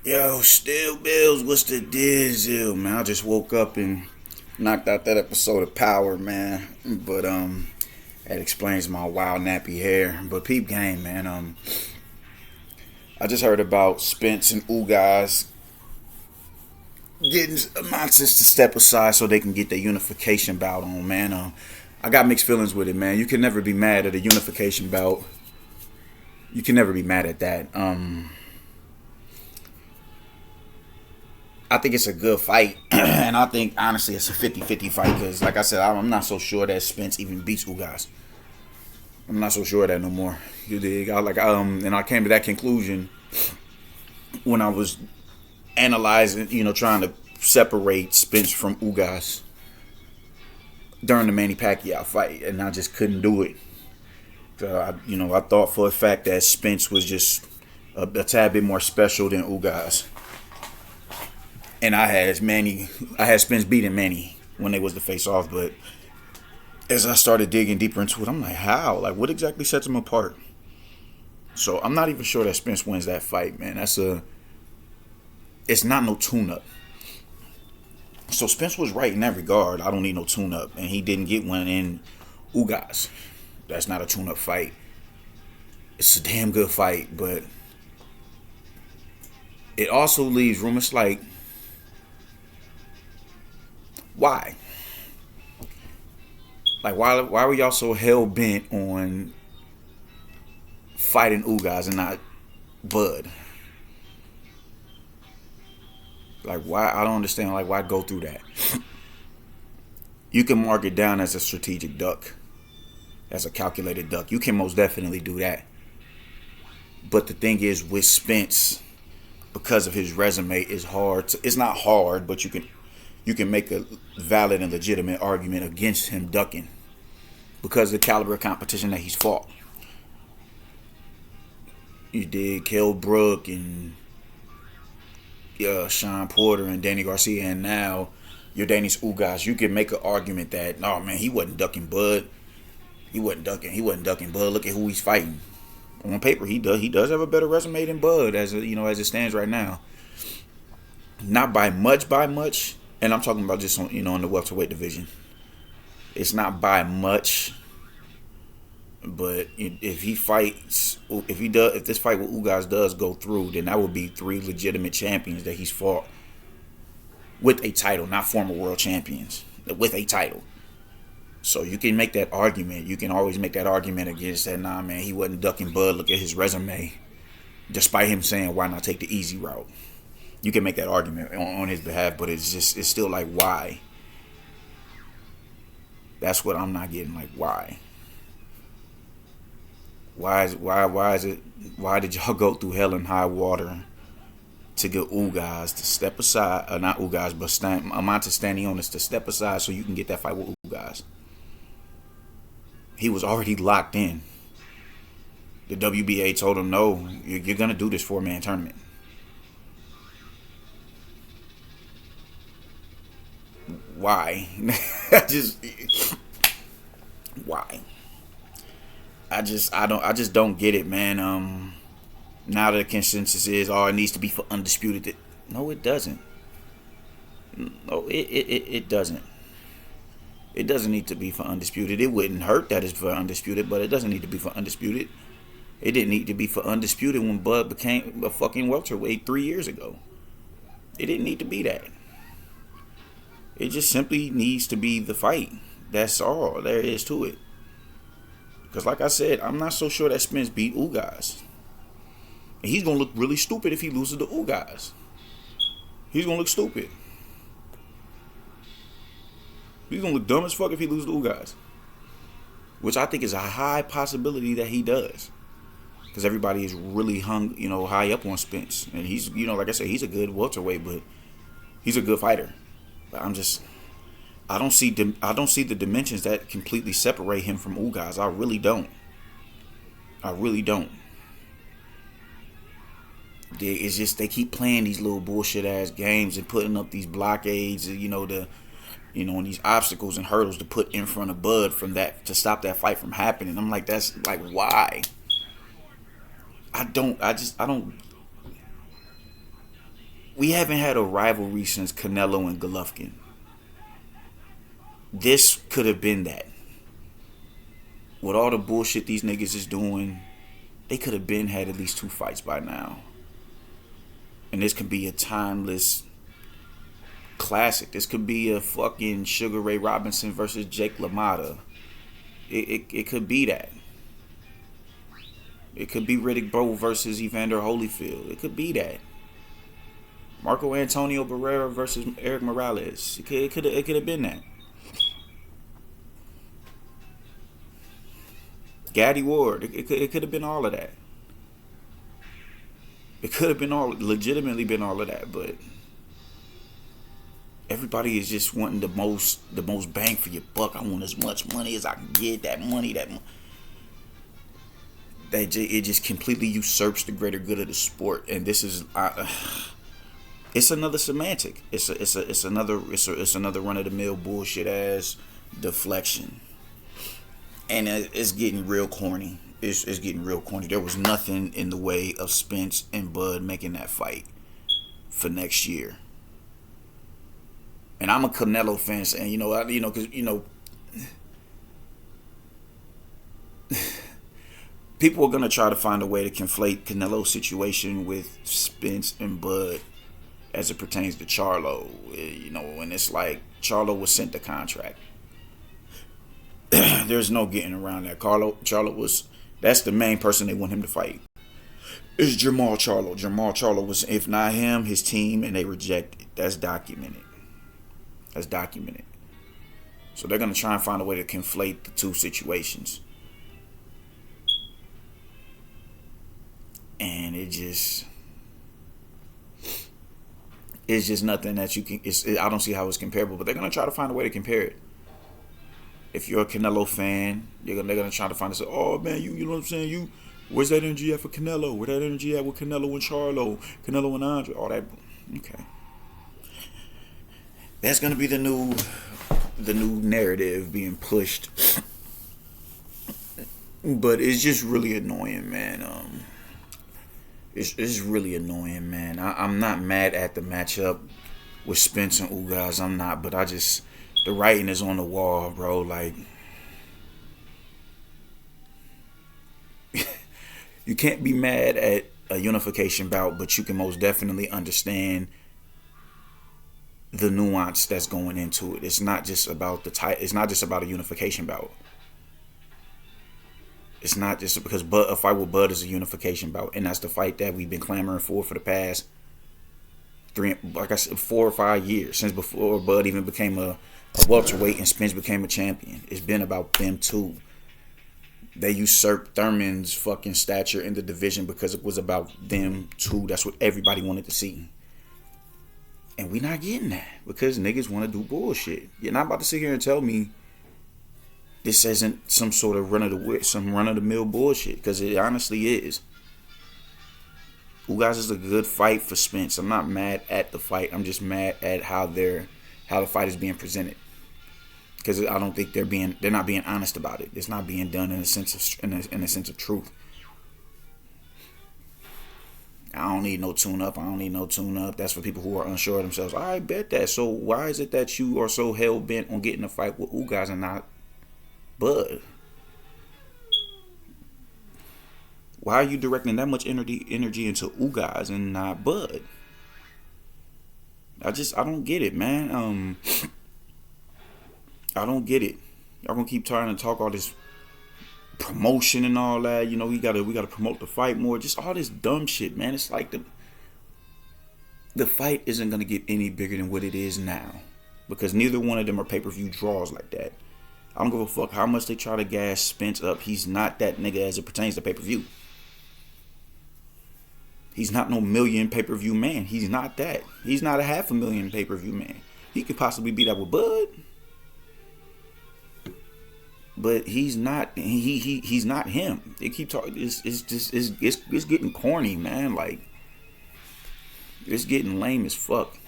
Yo, still Bills, what's the deal, man? I just woke up and knocked out that episode of Power, man. But that explains my wild nappy hair. But peep game, man. I just heard about Spence and Ugas getting monsters to step aside so they can get their unification bout on, man. I got mixed feelings with it, man. You can never be mad at a unification bout. You can never be mad at that. I think it's a good fight, and I think honestly it's a 50-50 fight because, like I said, I'm not so sure that Spence even beats Ugas. I'm not so sure of that no more. You dig? And I came to that conclusion when I was analyzing, trying to separate Spence from Ugas during the Manny Pacquiao fight, and I just couldn't do it. I thought for a fact that Spence was just a tad bit more special than Ugas. And I had Spence beating Manny when they was the face off, but as I started digging deeper into it, I'm like, how? Like, what exactly sets them apart? So I'm not even sure that Spence wins that fight, man. It's not no tune-up. So Spence was right in that regard. I don't need no tune-up, and he didn't get one in Ugas. That's not a tune-up fight. It's a damn good fight, but it also leaves room. It's like, why? Like, why were y'all so hell bent on fighting Ugas and not Bud? Like, why? I don't understand. Like, why go through that? You can mark it down as a strategic duck, as a calculated duck. You can most definitely do that. But the thing is, with Spence, because of his resume, it's not hard, but you can make a valid and legitimate argument against him ducking because of the caliber of competition that he's fought. You did Kell Brook and Sean Porter and Danny Garcia, and now you're Danis Ugas. You can make an argument that, no, man, he wasn't ducking Bud. He wasn't ducking Bud. Look at who he's fighting. On paper, he does have a better resume than Bud as as it stands right now. Not by much, and I'm talking about just on in the welterweight division. It's not by much, but if if this fight with Ugas does go through, then that would be 3 legitimate champions that he's fought with a title, not former world champions, with a title. So you can make that argument. You can always make that argument against that. Nah, man, he wasn't ducking Bud. Look at his resume. Despite him saying, why not take the easy route? You can make that argument on his behalf, but it's still like, why? That's what I'm not getting. Like, why? Why did y'all go through hell and high water to get Ugas to step aside? Not Ugas, but Amanta Stanionis to step aside so you can get that fight with Ugas. He was already locked in. The WBA told him, no, you're going to do this 4-man tournament. Why? Why? I just don't get it, man. Now the consensus is, it needs to be for undisputed. No, it doesn't. No, it doesn't. It doesn't need to be for undisputed. It wouldn't hurt that it's for undisputed, but it doesn't need to be for undisputed. It didn't need to be for undisputed when Bud became a fucking welterweight 3 years ago. It didn't need to be that. It just simply needs to be the fight. That's all there is to it. Because like I said, I'm not so sure that Spence beat Ugas. And he's going to look really stupid if he loses to Ugas. He's going to look stupid. He's going to look dumb as fuck if he loses to Ugas. Which I think is a high possibility that he does. Because everybody is really high up on Spence. And he's, like I said, he's a good welterweight, but he's a good fighter. But I don't see the dimensions that completely separate him from Ugas. I really don't. It's just they keep playing these little bullshit ass games and putting up these blockades, and these obstacles and hurdles to put in front of Bud from that to stop that fight from happening. I'm like, that's like, why? I don't we haven't had a rivalry since Canelo and Golovkin. This could have been that. With all the bullshit these niggas is doing, they could have been had at least 2 fights by now. And this could be a timeless classic. This could be a fucking Sugar Ray Robinson versus Jake LaMotta. It could be that. It could be Riddick Bowe versus Evander Holyfield. It could be that. Marco Antonio Barrera versus Eric Morales. It could have been that. Gaddy Ward. It could have been all of that. It could have been legitimately been all of that, but everybody is just wanting the most bang for your buck. I want as much money as I can get. It just completely usurps the greater good of the sport, and this is it's another semantic. It's another run of the mill bullshit ass deflection, and it's getting real corny. It's getting real corny. There was nothing in the way of Spence and Bud making that fight for next year. And I'm a Canelo fan, and because people are gonna try to find a way to conflate Canelo's situation with Spence and Bud as it pertains to Charlo. And it's like Charlo was sent the contract. There's no getting around that. Charlo was. That's the main person they want him to fight. It's Jamal Charlo. Jamal Charlo was, if not him, his team, and they rejected. That's documented. So they're going to try and find a way to conflate the two situations. And it's just nothing that you can, I don't see how it's comparable, but they're going to try to find a way to compare it. If you're a Canelo fan, they're gonna try to find this. Oh man, you know what I'm saying? Where's that energy at for Canelo? Where that energy at with Canelo and Charlo, Canelo and Andre? All that. Okay, that's gonna be the new narrative being pushed. But it's just really annoying, man. It's really annoying, man. I'm not mad at the matchup with Spence and Ugas. I'm not, but the writing is on the wall, bro. Like, you can't be mad at a unification bout, but you can most definitely understand the nuance that's going into it. It's not just about it's not just about a unification bout. It's not just because a fight with Bud is a unification bout, and that's the fight that we've been clamoring for the past 4 or 5 years, since before Bud even became a welterweight and Spence became a champion. It's been about them two. They usurped Thurman's fucking stature in the division because it was about them two. That's what everybody wanted to see. And we not getting that because niggas want to do bullshit. You're not about to sit here and tell me this isn't some sort of run of the mill bullshit, because it honestly is. Ugas is a good fight for Spence. I'm not mad at the fight. I'm just mad at how the fight is being presented, because I don't think they're not being honest about it. It's not being done in a sense of truth. I don't need no tune-up. That's for people who are unsure of themselves. I bet that. So why is it that you are so hell-bent on getting a fight with Ugas and not Bud? Why are you directing that much energy into Ugas and not Bud? I don't get it, man. I don't get it. Y'all gonna keep trying to talk all this promotion and all that. We gotta promote the fight more. Just all this dumb shit, man. It's like the fight isn't gonna get any bigger than what it is now, because neither one of them are pay-per-view draws like that. I don't give a fuck how much they try to gas Spence up. He's not that nigga as it pertains to pay-per-view. He's not no million pay-per-view man. He's not that. He's not a 500,000 pay-per-view man. He could possibly be that with Bud, but he's not. He's not him. They keep talking. It's getting corny, man. Like, it's getting lame as fuck.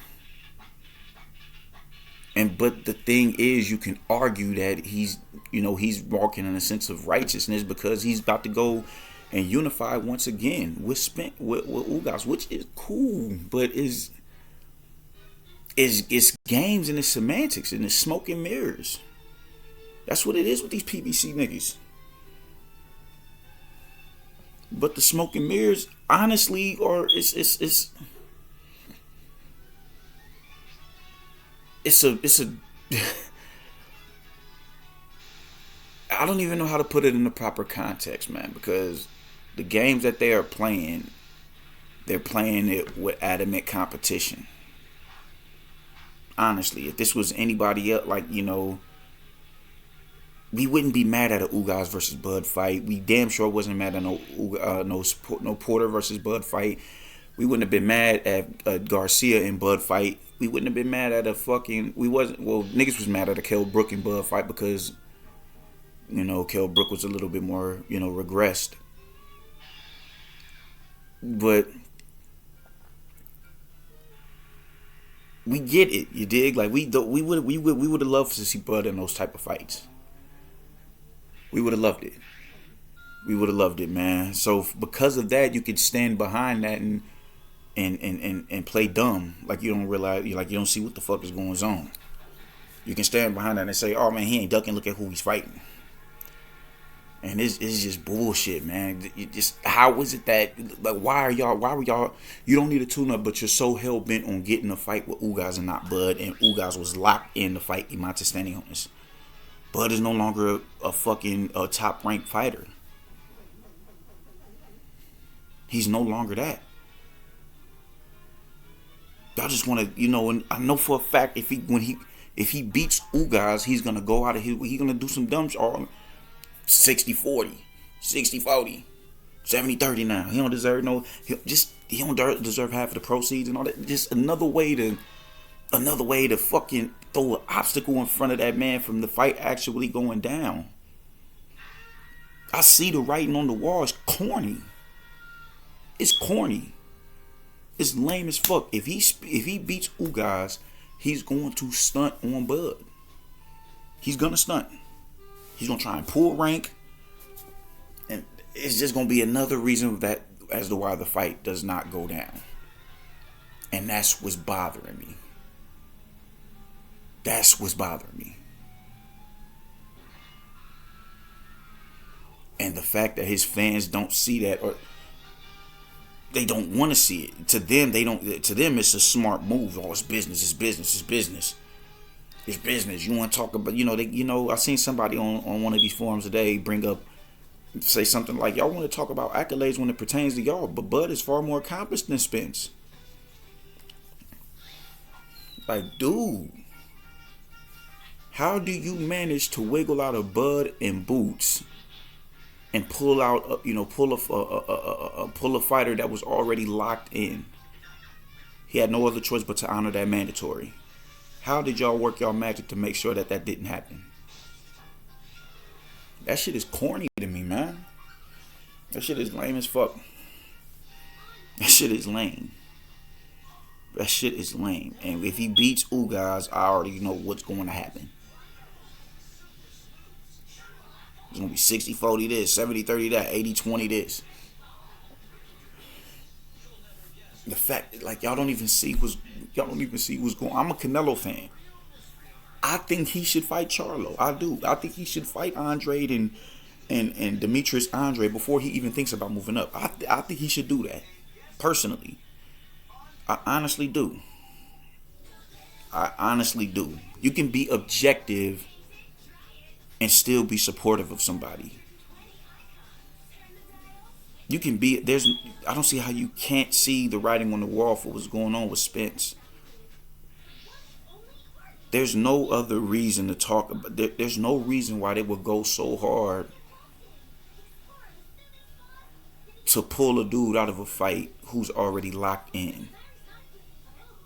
But the thing is, you can argue that he's walking in a sense of righteousness, because he's about to go and unify once again with Ugas, which is cool, but It's games and it's semantics and it's smoke and mirrors. That's what it is with these PBC niggas. But the smoke and mirrors, honestly, or it's a I don't even know how to put it in the proper context, man, because the games that they are playing, they're playing it with adamant competition. Honestly, if this was anybody else, like, we wouldn't be mad at a Ugas versus Bud fight. We damn sure wasn't mad at no Porter versus Bud fight. We wouldn't have been mad at a Garcia and Bud fight. We wouldn't have been mad at a fucking. We wasn't. Well, niggas was mad at a Kell Brook and Bud fight because Kell Brook was a little bit more regressed. But we get it, you dig? Like we would have loved to see Bud in those type of fights. We would have loved it. We would have loved it, man. So because of that, you could stand behind that and play dumb, like you don't realize, like you don't see what the fuck is going on. You can stand behind that and say, "Oh man, he ain't ducking. Look at who he's fighting." And it's just bullshit, man. How is it that, like, why were y'all, you don't need a tune-up, but you're so hell-bent on getting a fight with Ugas and not Bud, and Ugas was locked in to fight Imante Stanionis. Bud is no longer a fucking top-ranked fighter. He's no longer that. Y'all just want to, and I know for a fact if he beats Ugas, he's gonna go out of he's gonna do some dumb shit. 60-40, 60-40, 70-30 now. He don't deserve he don't deserve half of the proceeds and all that. Just another way to fucking throw an obstacle in front of that man from the fight actually going down. I see the writing on the wall. It's corny. It's corny. It's lame as fuck. If he beats Ugas, he's going to stunt on Bud. He's gonna stunt. He's gonna try and pull rank, and it's just gonna be another reason that as to why the fight does not go down. And that's what's bothering me. That's what's bothering me. And the fact that his fans don't see that, or they don't want to see it. To them, it's a smart move. Oh, it's business. It's business. It's business. It's business. You want to talk about, I seen somebody on one of these forums today say something like, y'all want to talk about accolades when it pertains to y'all, but Bud is far more accomplished than Spence. Like, dude, how do you manage to wiggle out of Bud and Boots and pull out, pull a fighter that was already locked in? He had no other choice but to honor that mandatory. How did y'all work y'all magic to make sure that didn't happen? That shit is corny to me, man. That shit is lame as fuck. That shit is lame. That shit is lame. And if he beats Ugas, I already know what's going to happen. It's going to be 60-40 this, 70-30 that, 80-20 this. The fact, like, y'all don't even see what's going on. I'm a Canelo fan. I think he should fight Charlo. I do. I think he should fight Andre and Demetrius Andre before he even thinks about moving up. I think he should do that. Personally. I honestly do. You can be objective and still be supportive of somebody. You can be, I don't see how you can't see the writing on the wall for what's going on with Spence. There's no other reason to talk about, there's no reason why they would go so hard to pull a dude out of a fight who's already locked in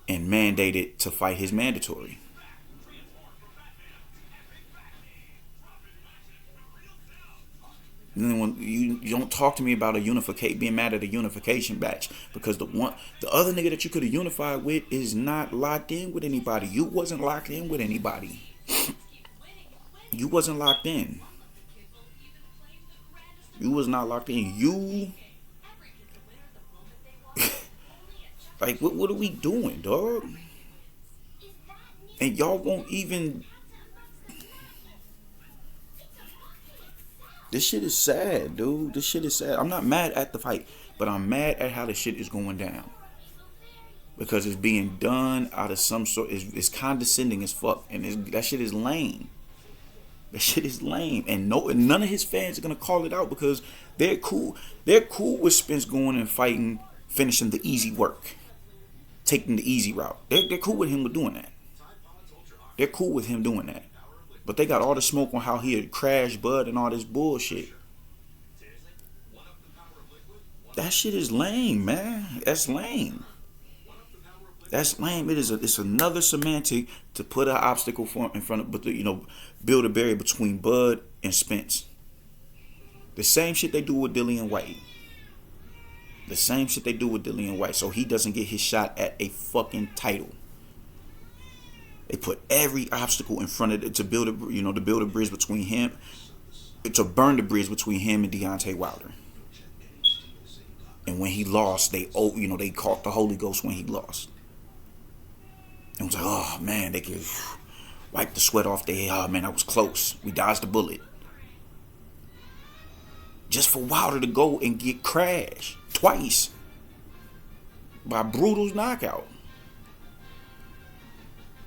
and mandated to fight his mandatory. And then when you don't talk to me about being mad at a unification batch, because the other nigga that you could have unified with is not locked in with anybody. You wasn't locked in with anybody. You wasn't locked in. You was not locked in. You like what are we doing, dog? And y'all won't even. This shit is sad, dude. This shit is sad. I'm not mad at the fight, but I'm mad at how the shit is going down. Because it's being done out of some sort. It's condescending as fuck, and that shit is lame. That shit is lame, and none of his fans are gonna call it out because they're cool. They're cool with Spence going and fighting, finishing the easy work, taking the easy route. They're cool with him with doing that. They're cool with him doing that. But they got all the smoke on how he had crashed Bud and all this bullshit. That shit is lame, man. That's lame. That's lame. It's another semantic to put an obstacle in front of, but build a barrier between Bud and Spence. The same shit they do with Dillian White. The same shit they do with Dillian White. So he doesn't get his shot at a fucking title. They put every obstacle in front of it to build a bridge between him, to burn the bridge between him and Deontay Wilder. And when he lost, they caught the Holy Ghost when he lost. And it was like, oh man, they could wipe the sweat off their head. Oh man, that was close. We dodged the bullet. Just for Wilder to go and get crashed twice by Brutal's knockout.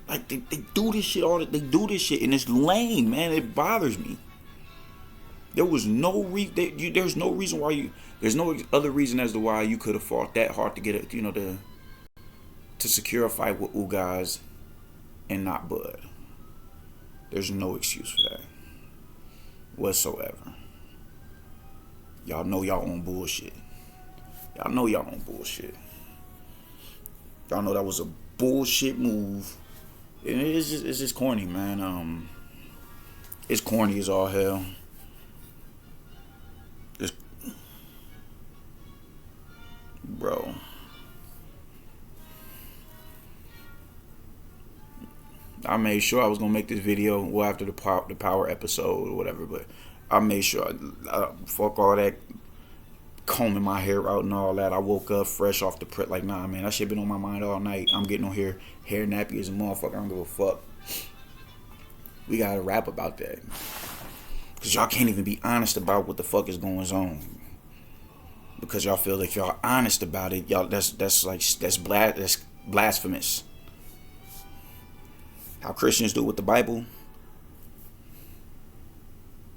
Like they do this shit they do this shit and it's lame, man. It bothers me. There's no reason why there's no other reason as to why you could have fought that hard to get it, to secure a fight with Ugas and not Bud. There's no excuse for that whatsoever. Y'all know y'all on bullshit. Y'all know y'all on bullshit. Y'all know that was a bullshit move. And it's just corny, man. It's corny as all hell. Bro. I made sure I was gonna make this video after the power episode or whatever, but I made sure fuck all that combing my hair out and all that. I woke up fresh off the prep like, nah, man, that shit been on my mind all night. I'm getting on hair nappy as a motherfucker. I don't give a fuck. We gotta rap about that, cause y'all can't even be honest about what the fuck is going on. Because y'all feel like y'all honest about it, y'all that's blasphemous. How Christians do with the Bible.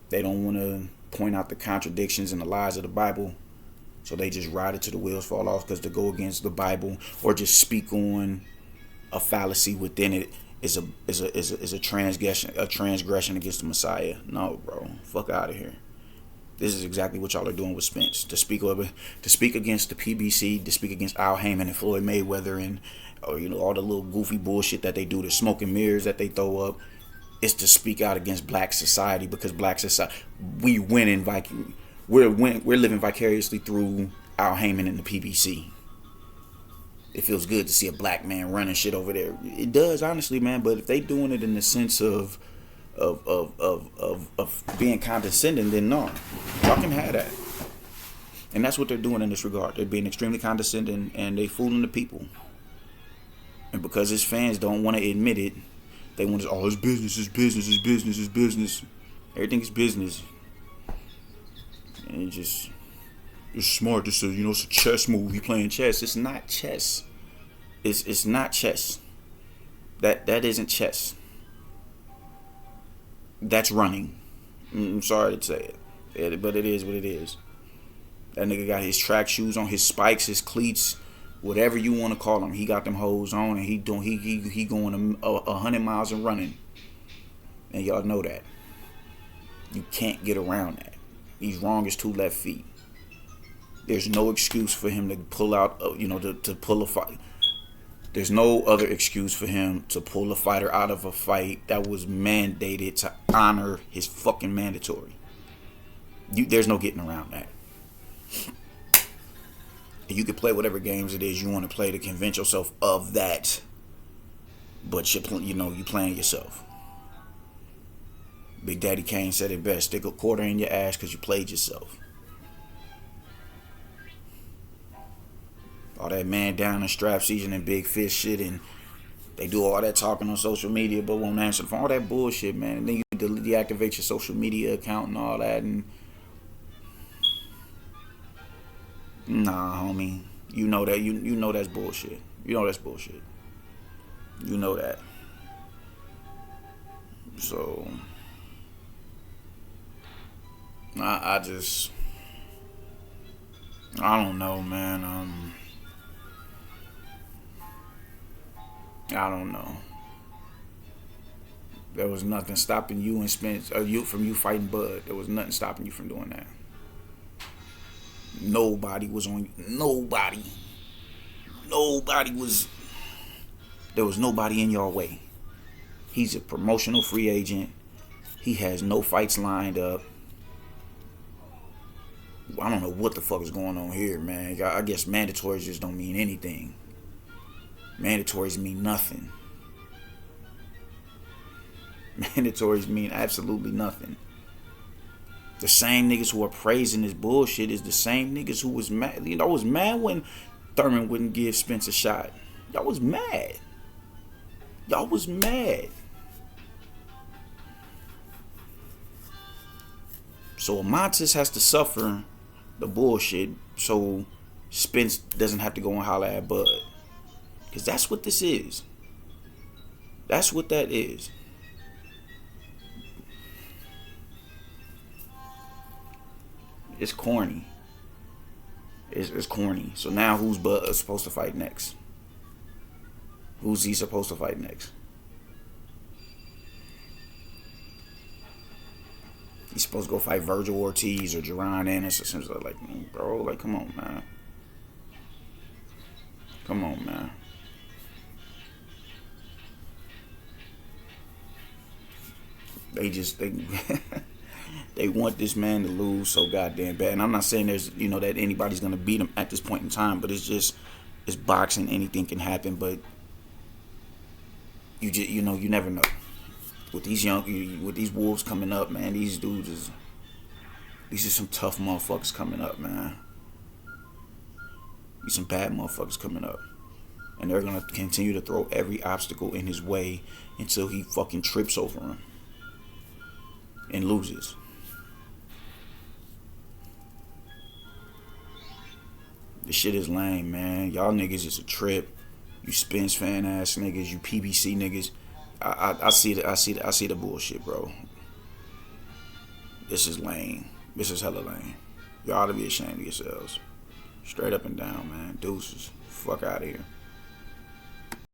They don't want to point out the contradictions and the lies of the Bible, so they just ride it till the wheels fall off, because to go against the Bible or just speak on a fallacy within it is a transgression against the Messiah. No, bro, fuck out of here. This is exactly what y'all are doing with Spence. To speak against the PBC, to speak against Al Heyman and Floyd Mayweather and all the little goofy bullshit that they do, the smoke and mirrors that they throw up. It's to speak out against black society, because black society, we're living vicariously through Al Heyman and the PBC. It feels good to see a black man running shit over there. It does, honestly, man. But if they doing it in the sense of being condescending, then no, y'all can have that. And that's what they're doing in this regard. They're being extremely condescending and they fooling the people. And because his fans don't want to admit it, they want to, it's business, it's business, it's business, it's business. Everything is business. And it's smart. It's a chess move. He playing chess. It's not chess. It's not chess. That isn't chess. That's running. I'm sorry to say it, but it is what it is. That nigga got his track shoes on, his spikes, his cleats, whatever you want to call them. He got them hoes on, and he going 100 miles and running. And y'all know that. You can't get around that. He's wrong as 2 left feet. There's no excuse for him to pull out, to pull a fight. There's no other excuse for him to pull a fighter out of a fight that was mandated to honor his fucking mandatory. There's no getting around that. And you can play whatever games it is you want to play to convince yourself of that, but you playing yourself. Big Daddy Kane said it best: stick a quarter in your ass because you played yourself. All that man down and strap season and big fish shit and They do all that talking on social media, but won't answer the phone. All that bullshit, man. And then you deactivate your social media account and all that. And nah, homie, you know that you know that's bullshit. You know that's bullshit. You know that. So I just I don't know, man. I don't know. There was nothing stopping you and Spence, you from you fighting Bud. There was nothing stopping you from doing that. Nobody was on. Nobody. Nobody was. There was nobody in your way. He's a promotional free agent. He has no fights lined up. I don't know what the fuck is going on here, man. I guess mandatories just don't mean anything. Mandatories mean nothing. Mandatories mean absolutely nothing. The same niggas who are praising this bullshit is the same niggas who was mad. You know, I was mad when Thurman wouldn't give Spence a shot. Y'all was mad. Y'all was mad. So Montes has to suffer the bullshit so Spence doesn't have to go and holler at Bud. Because that's what this is. That's what that is. It's corny. It's corny. So now who's Bud supposed to fight next? Who's he supposed to fight next? He's supposed to go fight Virgil Ortiz or Jerron Ennis or something like, bro, like, come on, man. Come on, man. They want this man to lose so goddamn bad. And I'm not saying there's, that anybody's gonna beat him at this point in time, but it's boxing. Anything can happen, but you never know. With these wolves coming up, man, these are some tough motherfuckers coming up, man. These some bad motherfuckers coming up. And they're gonna continue to throw every obstacle in his way until he fucking trips over him and loses. This shit is lame, man. Y'all niggas is a trip. You Spence fan ass niggas, you PBC niggas. I see the bullshit, bro. This is lame. This is hella lame. Y'all ought to be ashamed of yourselves. Straight up and down, man. Deuces. Fuck out of here.